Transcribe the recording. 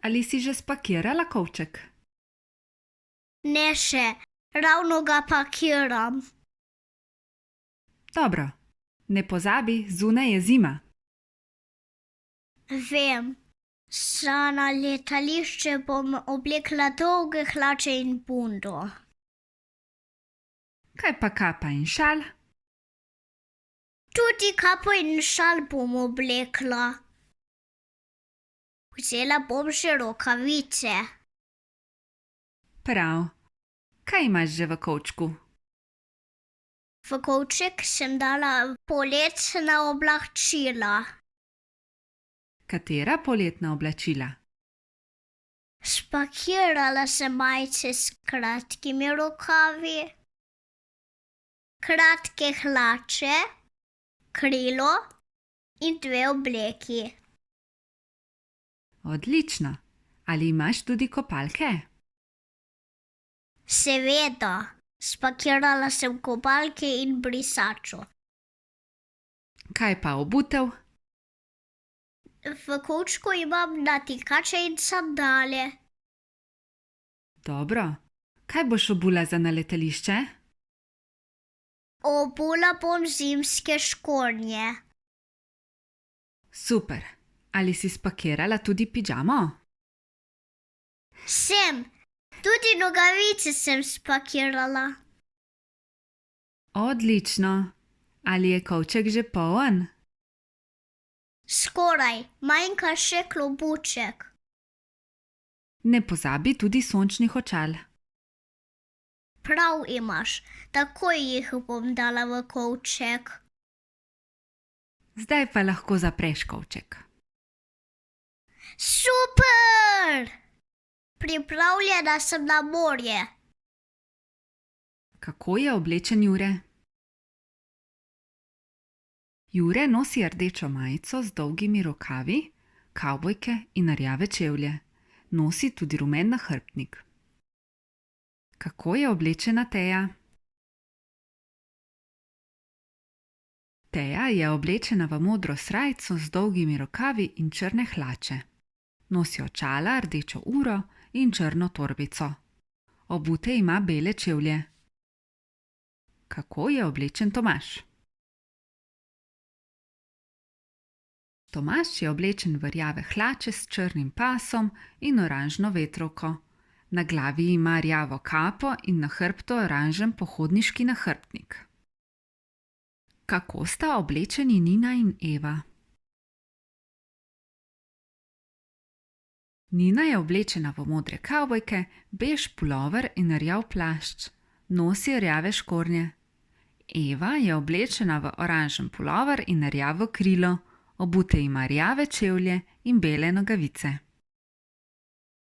Ali si že spakirala kovček? Ne še, ravno ga pakiram. Dobro, ne pozabi, zunaj je zima. Vem, na letališče bom oblekla dolge hlače in bundo. Kaj pa kapa in šal? Tudi kapo in šal bom oblekla. Vzela bom še rokavice. Prav. Kaj imaš že v kovčku? V kovček sem dala poletna oblačila. Katera poletna oblačila? Spakirala sem majice s kratkimi rokavi, kratke hlače, krilo in 2 obleki. Odlično. Ali imaš tudi kopalke? Seveda, spakirala sem kopalke in brisačo. Kaj pa obutev? V kovčku imam natikače in sandale. Dobro. Kaj boš obula za na letališče? Obula bom zimske škornje. Super. Ali si spakirala tudi pižamo? Sem. Tudi nogavice sem spakirala. Odlično. Ali je kovček že poln? Skoraj, manjka še klobuček. Ne pozabi tudi sončnih očal. Prav imaš, takoj jih bom dala v kovček. Zdaj pa lahko zapreš kovček. Super! Pripravljena sem na morje. Kako je oblečen Jure? Jure nosi rdečo majico z dolgimi rokavi, kavbojke in rjave čevlje. Nosi tudi rumen nahrbtnik. Kako je oblečena Teja? Teja je oblečena v modro srajco z dolgimi rokavi in črne hlače. Nosi očala, rdečo uro in črno torbico. Obute ima bele čevlje. Kako je oblečen Tomaž? Tomaž je oblečen v rjave hlače s črnim pasom in oranžno vetrovko. Na glavi ima rjavo kapo in na hrbtu oranžen pohodniški nahrbtnik. Kako sta oblečeni Nina in Eva? Nina je oblečena v modre kavbojke, bež pulover in rjav plašč. Nosi rjave škornje. Eva je oblečena v oranžen pulover in rjavo krilo. Obute ima rjave čevlje in bele nogavice.